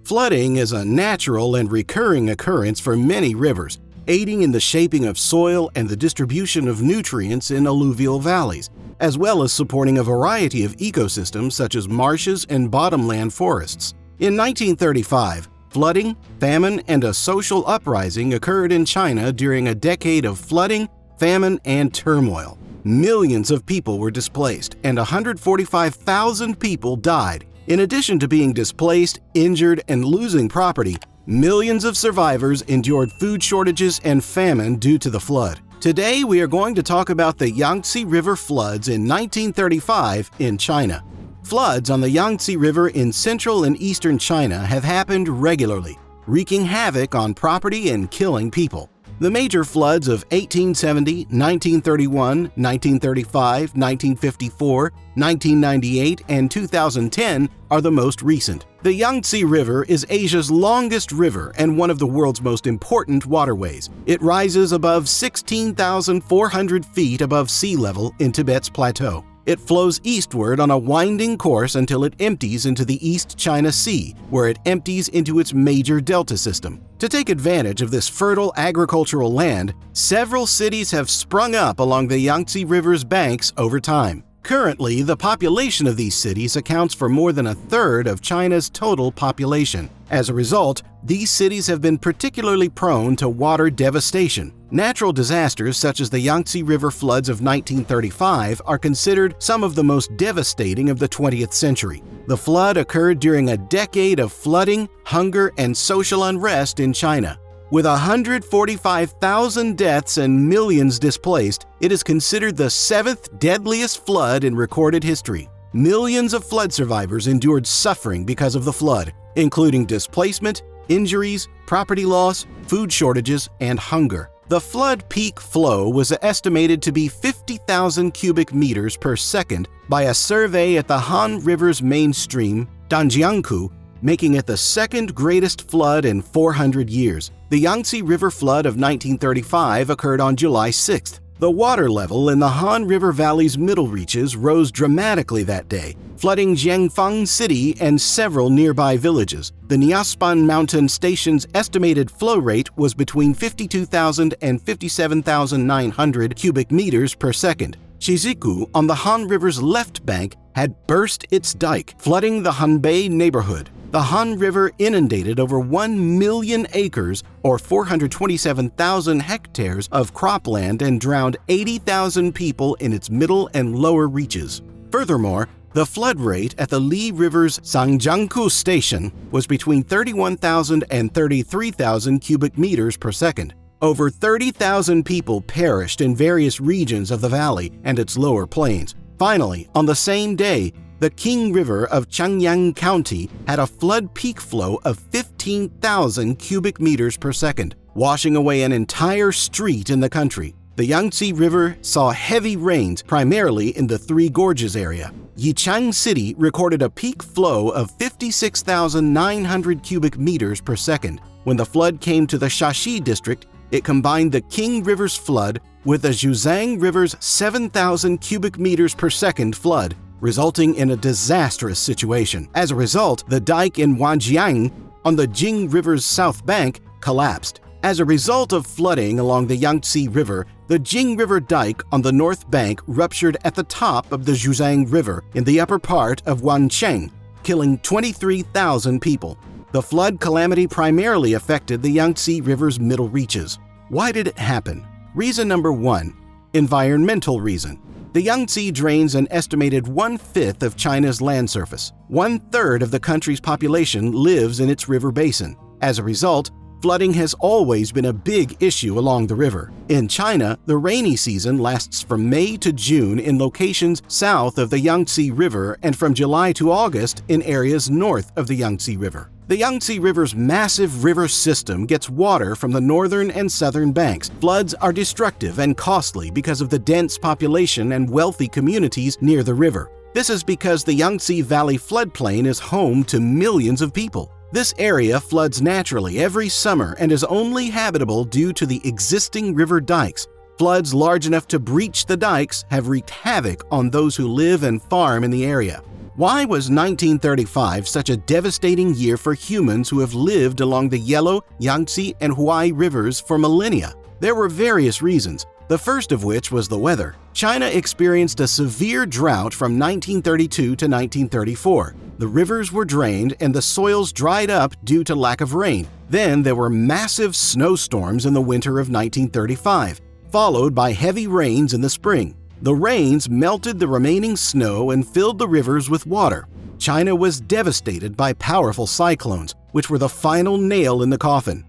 Flooding is a natural and recurring occurrence for many rivers, aiding in the shaping of soil and the distribution of nutrients in alluvial valleys, as well as supporting a variety of ecosystems such as marshes and bottomland forests. In 1935, flooding, famine, and a social uprising occurred in China during a decade of flooding, famine, and turmoil. Millions of people were displaced, and 145,000 people died. In addition to being displaced, injured, and losing property, millions of survivors endured food shortages and famine due to the flood. Today, we are going to talk about the Yangtze River floods in 1935 in China. Floods on the Yangtze River in central and eastern China have happened regularly, wreaking havoc on property and killing people. The major floods of 1870, 1931, 1935, 1954, 1998, and 2010 are the most recent. The Yangtze River is Asia's longest river and one of the world's most important waterways. It rises above 16,400 feet above sea level in Tibet's plateau. It flows eastward on a winding course until it empties into the East China Sea, where it empties into its major delta system. To take advantage of this fertile agricultural land, several cities have sprung up along the Yangtze River's banks over time. Currently, the population of these cities accounts for more than a third of China's total population. As a result, these cities have been particularly prone to water devastation. Natural disasters such as the Yangtze River floods of 1935 are considered some of the most devastating of the 20th century. The flood occurred during a decade of flooding, hunger, and social unrest in China. With 145,000 deaths and millions displaced, it is considered the seventh deadliest flood in recorded history. Millions of flood survivors endured suffering because of the flood, including displacement, injuries, property loss, food shortages, and hunger. The flood peak flow was estimated to be 50,000 cubic meters per second by a survey at the Han River's main stream, Danjiangkou, making it the second greatest flood in 400 years. The Yangtze River flood of 1935 occurred on July 6th. The water level in the Han River Valley's middle reaches rose dramatically that day, flooding Jiangfang City and several nearby villages. The Niaspan Mountain Station's estimated flow rate was between 52,000 and 57,900 cubic meters per second. Shizuku, on the Han River's left bank, had burst its dike, flooding the Hanbei neighborhood. The Han River inundated over 1 million acres, or 427,000 hectares, of cropland and drowned 80,000 people in its middle and lower reaches. Furthermore, the flood rate at the Li River's Sangjiangkou Station was between 31,000 and 33,000 cubic meters per second. Over 30,000 people perished in various regions of the valley and its lower plains. Finally, on the same day, the Qing River of Changyang County had a flood peak flow of 15,000 cubic meters per second, washing away an entire street in the country. The Yangtze River saw heavy rains primarily in the Three Gorges area. Yichang City recorded a peak flow of 56,900 cubic meters per second. When the flood came to the Shaxi district, it combined the Qing River's flood with the Zhuang River's 7,000 cubic meters per second flood, resulting in a disastrous situation. As a result, the dike in Wanjiang on the Jing River's south bank collapsed. As a result of flooding along the Yangtze River, the Jing River dike on the north bank ruptured at the top of the Zhuang River in the upper part of Wancheng, killing 23,000 people. The flood calamity primarily affected the Yangtze River's middle reaches. Why did it happen? Reason number 1. Environmental reason. The Yangtze drains an estimated 1/5 of China's land surface. 1/3 of the country's population lives in its river basin. As a result, flooding has always been a big issue along the river. In China, the rainy season lasts from May to June in locations south of the Yangtze River and from July to August in areas north of the Yangtze River. The Yangtze River's massive river system gets water from the northern and southern banks. Floods are destructive and costly because of the dense population and wealthy communities near the river. This is because the Yangtze Valley floodplain is home to millions of people. This area floods naturally every summer and is only habitable due to the existing river dikes. Floods large enough to breach the dikes have wreaked havoc on those who live and farm in the area. Why was 1935 such a devastating year for humans who have lived along the Yellow, Yangtze, and Huai rivers for millennia? There were various reasons, the first of which was the weather. China experienced a severe drought from 1932 to 1934. The rivers were drained and the soils dried up due to lack of rain. Then there were massive snowstorms in the winter of 1935, followed by heavy rains in the spring. The rains melted the remaining snow and filled the rivers with water. China was devastated by powerful cyclones, which were the final nail in the coffin.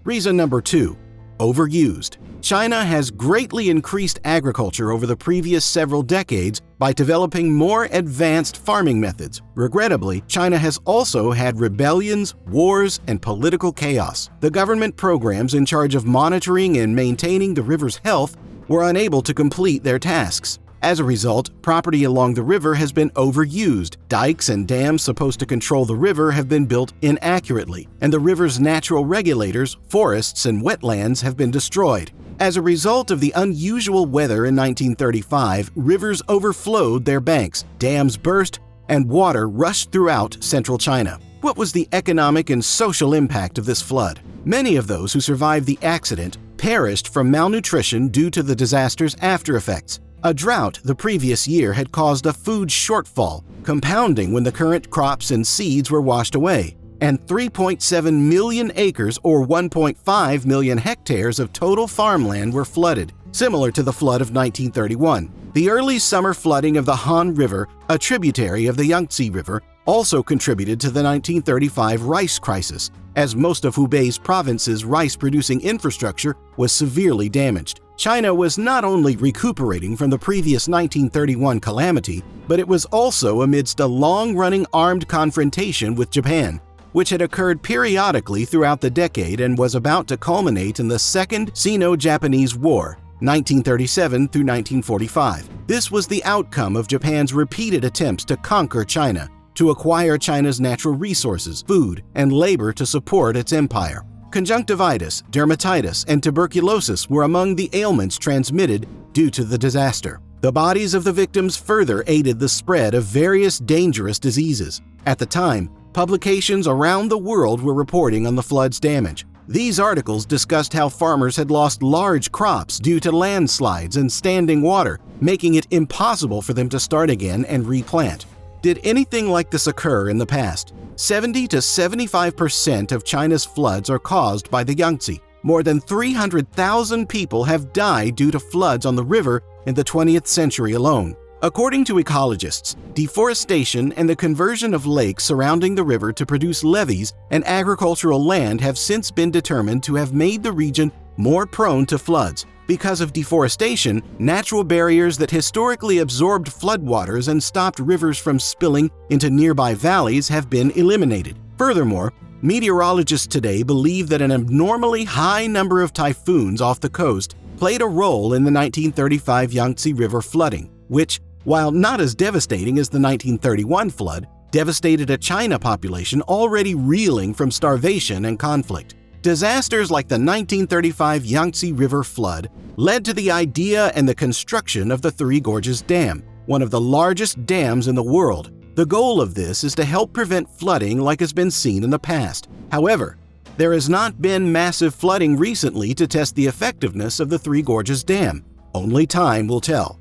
Reason number 2. Overused. China has greatly increased agriculture over the previous several decades by developing more advanced farming methods. Regrettably, China has also had rebellions, wars, and political chaos. The government programs in charge of monitoring and maintaining the river's health were unable to complete their tasks. As a result, property along the river has been overused. Dikes and dams supposed to control the river have been built inaccurately, and the river's natural regulators, forests, and wetlands have been destroyed. As a result of the unusual weather in 1935, rivers overflowed their banks, dams burst, and water rushed throughout central China. What was the economic and social impact of this flood? Many of those who survived the accident perished from malnutrition due to the disaster's aftereffects. A drought the previous year had caused a food shortfall, compounding when the current crops and seeds were washed away, and 3.7 million acres or 1.5 million hectares of total farmland were flooded, similar to the flood of 1931. The early summer flooding of the Han River, a tributary of the Yangtze River, also contributed to the 1935 rice crisis, as most of Hubei's province's rice-producing infrastructure was severely damaged. China was not only recuperating from the previous 1931 calamity, but it was also amidst a long-running armed confrontation with Japan, which had occurred periodically throughout the decade and was about to culminate in the Second Sino-Japanese War, 1937 through 1945. This was the outcome of Japan's repeated attempts to conquer China, to acquire China's natural resources, food, and labor to support its empire. Conjunctivitis, dermatitis, and tuberculosis were among the ailments transmitted due to the disaster. The bodies of the victims further aided the spread of various dangerous diseases. At the time, publications around the world were reporting on the flood's damage. These articles discussed how farmers had lost large crops due to landslides and standing water, making it impossible for them to start again and replant. Did anything like this occur in the past? 70 to 75% of China's floods are caused by the Yangtze. More than 300,000 people have died due to floods on the river in the 20th century alone. According to ecologists, deforestation and the conversion of lakes surrounding the river to produce levees and agricultural land have since been determined to have made the region more prone to floods. Because of deforestation, natural barriers that historically absorbed floodwaters and stopped rivers from spilling into nearby valleys have been eliminated. Furthermore, meteorologists today believe that an abnormally high number of typhoons off the coast played a role in the 1935 Yangtze River flooding, which, while not as devastating as the 1931 flood, devastated a China population already reeling from starvation and conflict. Disasters like the 1935 Yangtze River flood led to the idea and the construction of the Three Gorges Dam, one of the largest dams in the world. The goal of this is to help prevent flooding like has been seen in the past. However, there has not been massive flooding recently to test the effectiveness of the Three Gorges Dam. Only time will tell.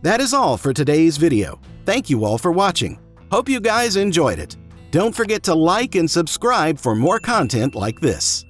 That is all for today's video. Thank you all for watching. Hope you guys enjoyed it. Don't forget to like and subscribe for more content like this.